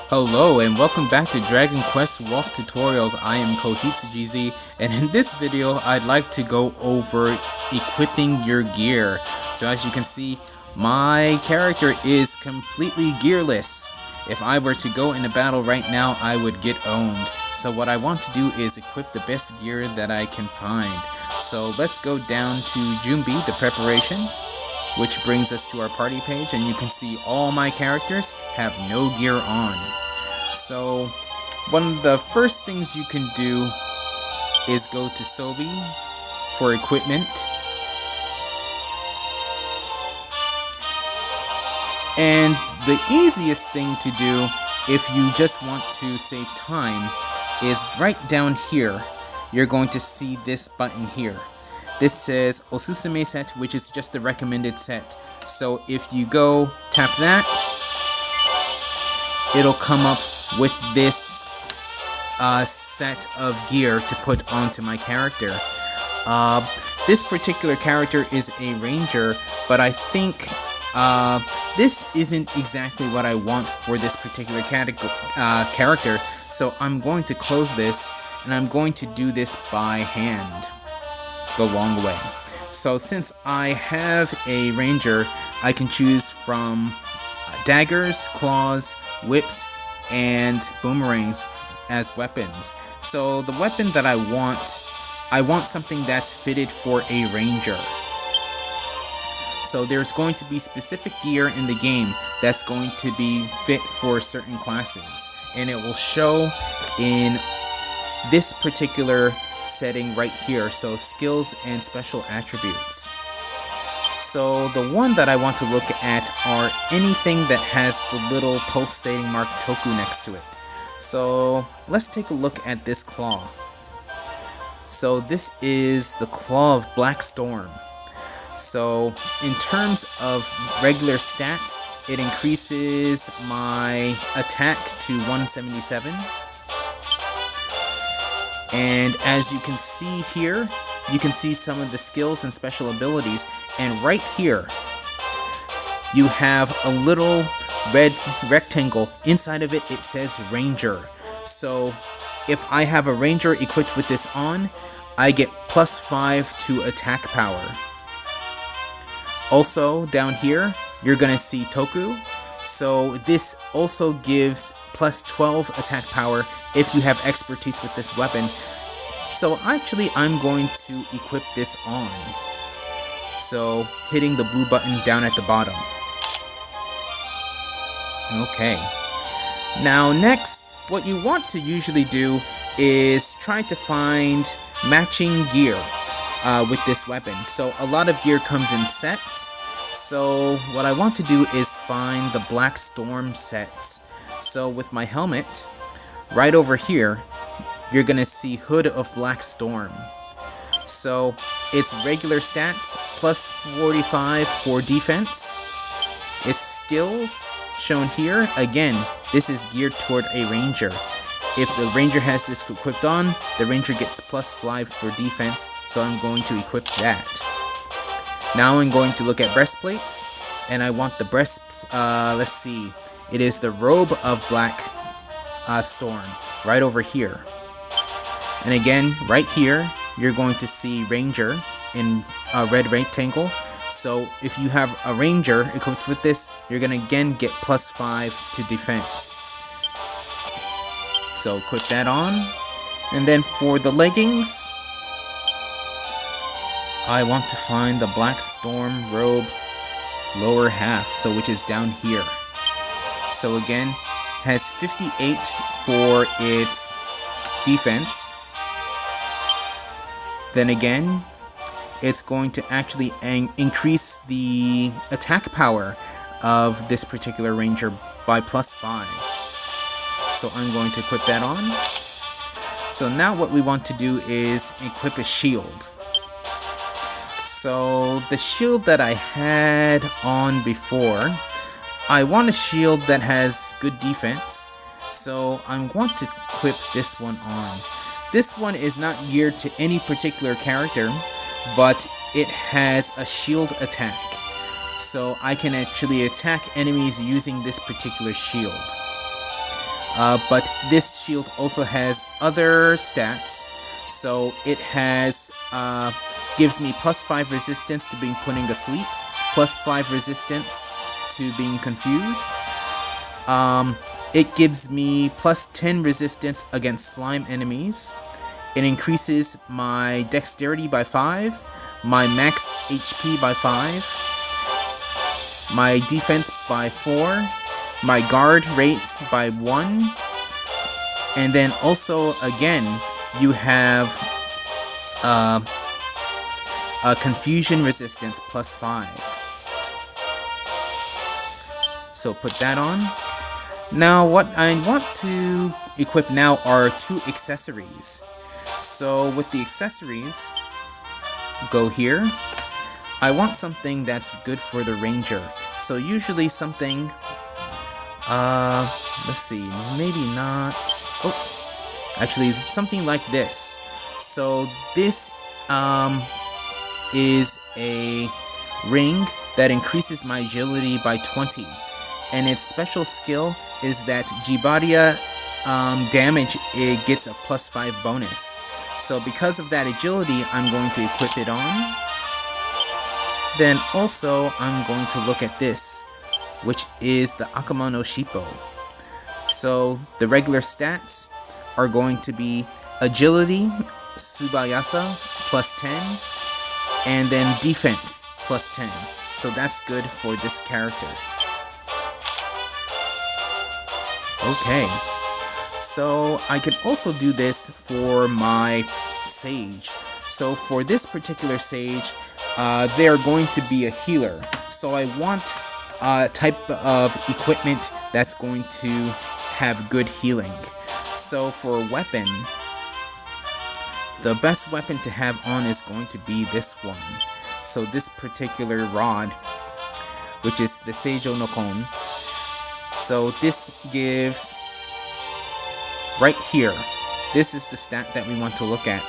Hello and welcome back to Dragon Quest Walk Tutorials. I am KoHitsuGZ, and in this video I'd like to go over equipping your gear. So as you can see, my character is completely gearless. If I were to go in a battle right now, I would get owned. So what I want to do is equip the best gear that I can find. So let's go down to Junbi, the preparation, which brings us to our party page, and you can see all my characters have no gear on. So one of the first things you can do is go to Sobi for equipment, and the easiest thing to do if you just want to save time is right down here. You're going to see this button here. This says Osusume set, which is just the recommended set. So if you go tap that, it'll come up with this set of gear to put onto my character. This particular character is a ranger, but I think this isn't exactly what I want for this particular character. So I'm going to close this, and I'm going to do this by hand the long way. So since I have a ranger, I can choose from daggers, claws, whips, and boomerangs as weapons. So the weapon that I want something that's fitted for a ranger. So there's going to be specific gear in the game that's going to be fit for certain classes, and it will show in this particular setting right here. So skills and special attributes. So the one that I want to look at are anything that has the little pulsating mark Toku next to it. So let's take a look at this claw. So this is the Claw of Black Storm. So in terms of regular stats, it increases my attack to 177. And as you can see here, you can see some of the skills and special abilities, and right here you have a little red rectangle. Inside of it, it says Ranger. So if I have a Ranger equipped with this on, I get +5 to attack power. Also down here, you're gonna see Toku. So this also gives +12 attack power if you have expertise with this weapon. So actually I'm going to equip this on. So hitting the blue button down at the bottom. Okay. Now next, what you want to usually do is try to find matching gear with this weapon. So a lot of gear comes in sets. So what I want to do is find the Black Storm sets. So with my helmet, right over here, you're gonna see Hood of Black Storm. So it's regular stats, +45 for defense. Its skills shown here, again, this is geared toward a ranger. If the ranger has this equipped on, the ranger gets +5 for defense, so I'm going to equip that. Now I'm going to look at breastplates, and I want the let's see, it is the Robe of Black Storm, right over here. And again, right here, you're going to see Ranger in a red rectangle. So if you have a Ranger equipped with this, you're gonna again get +5 to defense. So put that on. And then for the leggings, I want to find the Black Storm robe lower half, so which is down here. So again, has 58 for its defense. Then again, it's going to actually increase the attack power of this particular ranger by +5. So I'm going to put that on. So now what we want to do is equip a shield. So the shield that I had on before, I want a shield that has good defense. So I'm going to equip this one on. This one is not geared to any particular character, but it has a shield attack. So I can actually attack enemies using this particular shield. but this shield also has other stats. So it has gives me +5 resistance to being putting asleep, +5 resistance to being confused. It gives me +10 resistance against slime enemies. It increases my dexterity by 5, my max HP by 5, my defense by 4, my guard rate by 1, and then also again you have a confusion resistance +5. So put that on. Now what I want to equip now are 2 accessories. So with the accessories, go here. I want something that's good for the ranger. So usually something, let's see, maybe not, actually something like this. So this is a ring that increases my agility by 20. And its special skill is that Jibaria damage, it gets a +5 bonus. So because of that agility, I'm going to equip it on. Then also, I'm going to look at this, which is the Akama no Shippo. So the regular stats are going to be agility, Subayasa, +10, and then defense, +10. So that's good for this character. Okay, so I could also do this for my sage. So for this particular sage, they are going to be a healer. So I want a type of equipment that's going to have good healing. So for a weapon, the best weapon to have on is going to be this one. So this particular rod, which is the Seijo no Kon. So this gives, right here, this is the stat that we want to look at.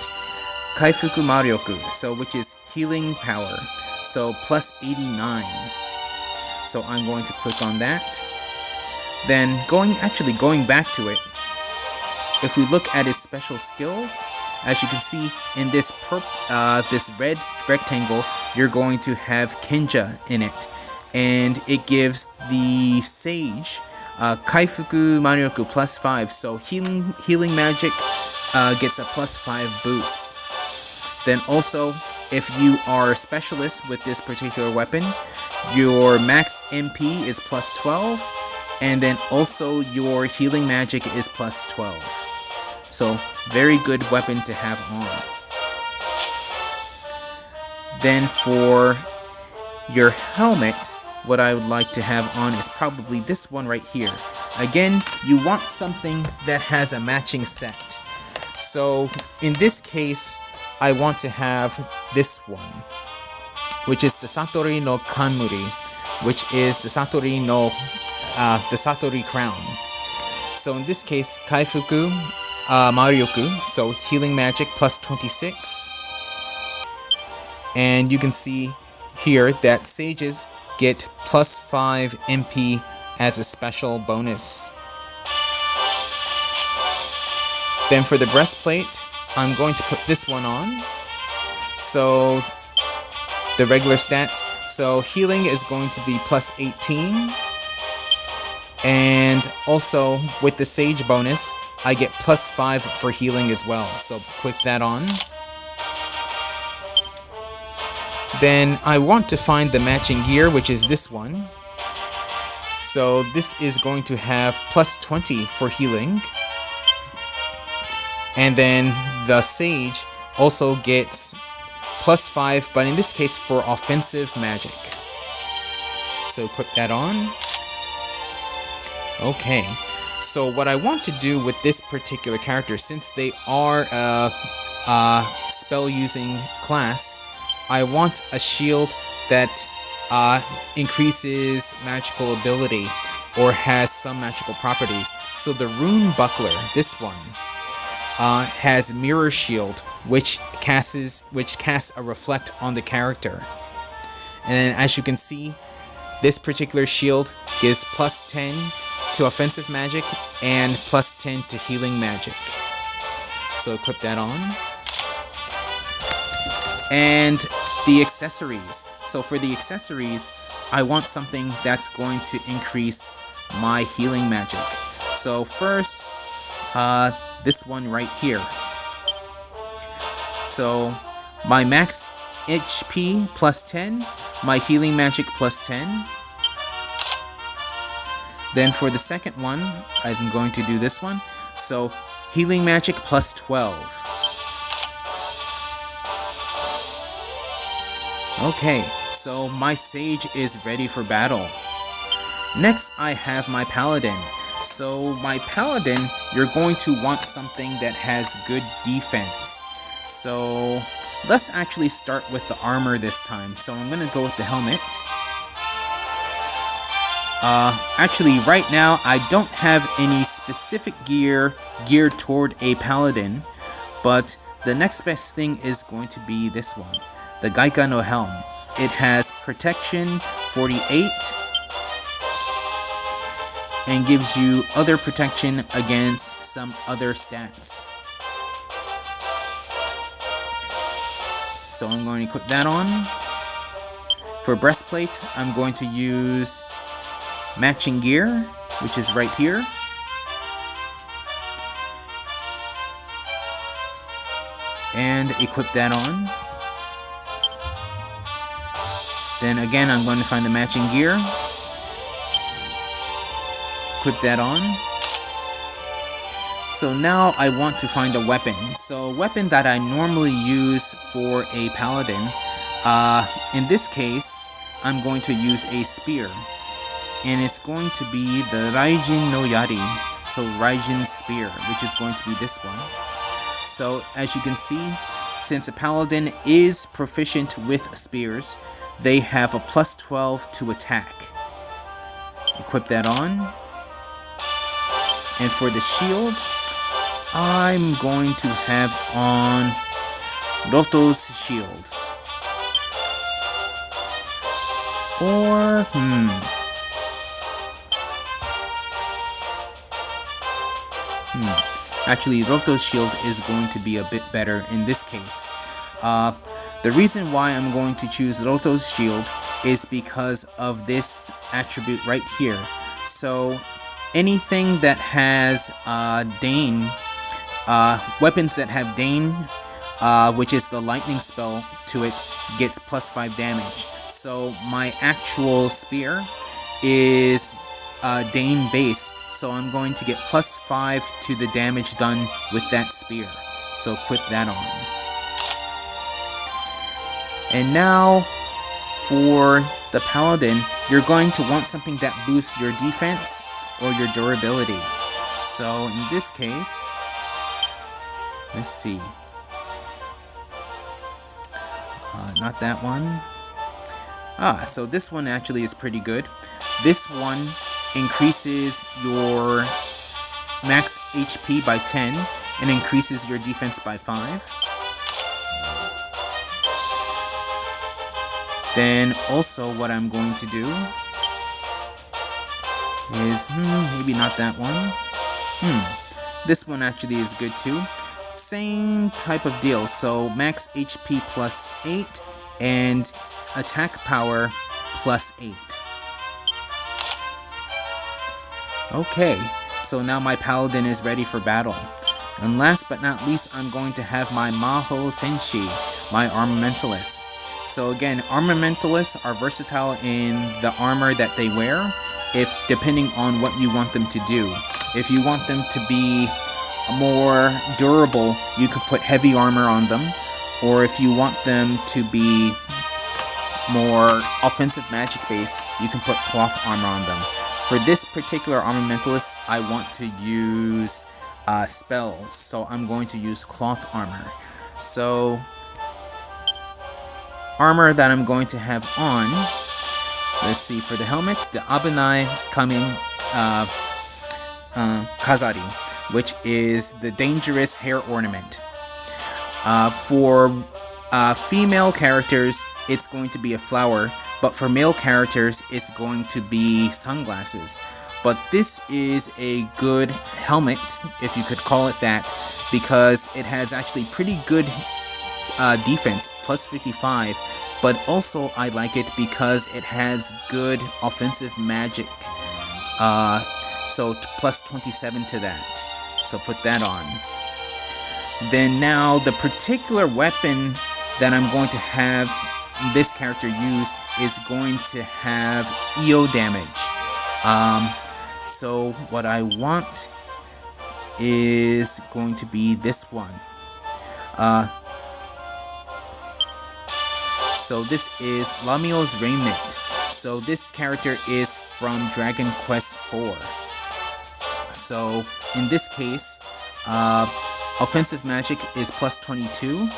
Kaifuku Maryoku, so which is healing power. So +89. So I'm going to click on that. Then going back to it, if we look at its special skills, as you can see in this this red rectangle, you're going to have Kenja in it. And it gives the sage Kaifuku Maryoku +5, so healing magic gets a +5 boost. Then also, if you are a specialist with this particular weapon, your max MP is +12, and then also your healing magic is +12. So very good weapon to have on. Then for your helmet, what I would like to have on is probably this one right here. Again, you want something that has a matching set. So in this case, I want to have this one, which is the Satori no Kanmuri, which is the Satori no the Satori crown. So in this case, Kaifuku Maryoku, so healing magic +26. And you can see here that sages get +5 MP as a special bonus. Then for the breastplate, I'm going to put this one on. So the regular stats, so healing is going to be +18. And also with the sage bonus, I get +5 for healing as well. So click that on. Then I want to find the matching gear, which is this one. So this is going to have +20 for healing. And then the sage also gets +5, but in this case for offensive magic. So equip that on. Okay, so what I want to do with this particular character, since they are a spell using class, I want a shield that increases magical ability or has some magical properties. So the rune buckler, this one, has mirror shield, which casts a reflect on the character. And as you can see, this particular shield gives +10 to offensive magic and plus 10 to healing magic. So equip that on. And the accessories. So for the accessories, I want something that's going to increase my healing magic. So first, this one right here. So my max HP plus 10, my healing magic plus 10. Then for the second one, I'm going to do this one. So healing magic plus 12. Okay, so my sage is ready for battle. Next, I have my paladin. So my paladin, you're going to want something that has good defense. So let's actually start with the armor this time. So I'm going to go with the helmet. Actually, right now, I don't have any specific gear geared toward a paladin, but the next best thing is going to be this one, the Gaika no Helm. It has protection 48 and gives you other protection against some other stats. So I'm going to put that on. For breastplate, I'm going to use matching gear, which is right here. And equip that on. Then again, I'm going to find the matching gear. Equip that on. So now I want to find a weapon. So a weapon that I normally use for a paladin. In this case, I'm going to use a spear. And it's going to be the Raijin no Yari. So Raijin spear, which is going to be this one. So as you can see, since a paladin is proficient with spears, they have a plus 12 to attack. Equip that on. And for the shield, I'm going to have on Roto's shield. Or, Actually, Roto's shield is going to be a bit better in this case. The reason why I'm going to choose Roto's shield is because of this attribute right here. So anything that has Dane, weapons that have Dane, which is the lightning spell to it, gets plus 5 damage. So my actual spear is Dane base, so I'm going to get plus 5 to the damage done with that spear. So equip that on. And now for the paladin, you're going to want something that boosts your defense or your durability. So in this case, let's see. Not that one. So this one actually is pretty good. This one increases your max HP by 10 and increases your defense by 5. Then also what I'm going to do is, maybe not that one. This one actually is good too. Same type of deal. So max HP plus 8 and attack power plus 8. Okay, so now my paladin is ready for battle. And last but not least, I'm going to have my Maho Senshi, my armamentalists. So again, armamentalists are versatile in the armor that they wear, depending on what you want them to do. If you want them to be more durable, you can put heavy armor on them. Or if you want them to be more offensive magic based, you can put cloth armor on them. For this particular armamentalist, I want to use spells, so I'm going to use cloth armor. So armor that I'm going to have on, let's see, for the helmet, the Abunai Kamin Kazari, which is the dangerous hair ornament. For female characters, it's going to be a flower, but for male characters, it's going to be sunglasses. but this is a good helmet, if you could call it that, because it has actually pretty good defense, plus 55, but also I like it because it has good offensive magic, so plus 27 to that, so put that on. Then now the particular weapon that I'm going to have this character use is going to have EO damage. So what I want is going to be this one. So this is Lamio's Raiment. So this character is from Dragon Quest IV. So in this case, offensive magic is plus 22.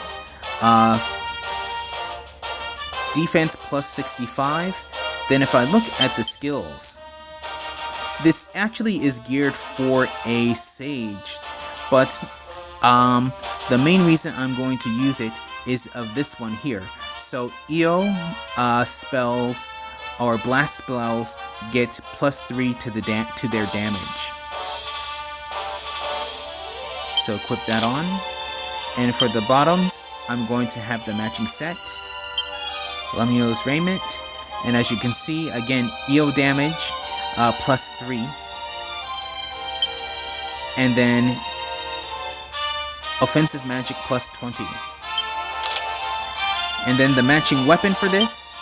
Defense plus 65. Then if I look at the skills, this actually is geared for a sage, but the main reason I'm going to use it is of this one here. So EO spells or blast spells get plus 3 to their damage. So equip that on. And for the bottoms, I'm going to have the matching set, Lamio's Raiment, and as you can see, again, EO damage plus 3, and then offensive magic plus 20. And then the matching weapon for this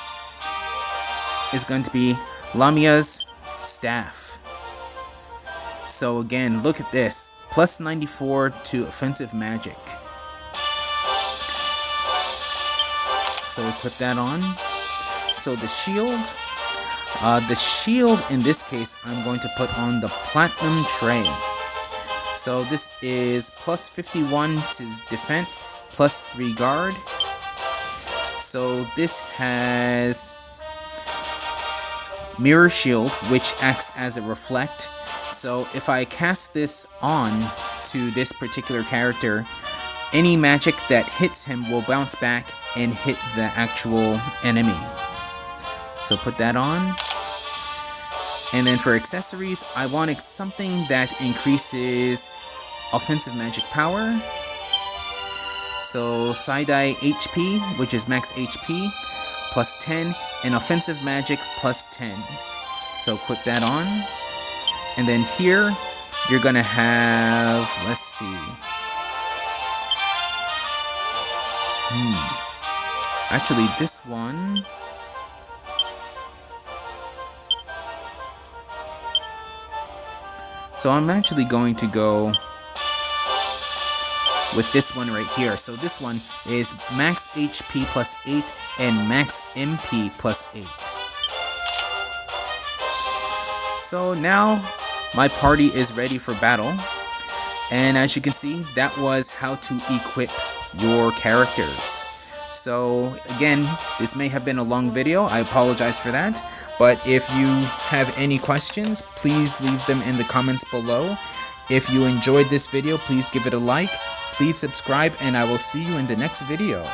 is going to be Lamia's Staff. So again, look at this, plus 94 to offensive magic. So equip that on. So the shield in this case I'm going to put on the Platinum Tray. So this is plus 51 to defense, plus 3 guard. So this has Mirror Shield, which acts as a reflect. So if I cast this on to this particular character, any magic that hits him will bounce back and hit the actual enemy. So put that on. And then for accessories, I want something that increases offensive magic power. So Side-Eye HP, which is max HP, plus 10, and offensive magic plus 10. So equip that on. And then here, you're gonna have, let's see. Actually, this one, so I'm actually going to go with this one right here. So this one is max HP plus 8 and max MP plus 8. So now my party is ready for battle. And as you can see, that was how to equip your characters. So again, this may have been a long video, I apologize for that, but if you have any questions, please leave them in the comments below. If you enjoyed this video, please give it a like, please subscribe, and I will see you in the next video.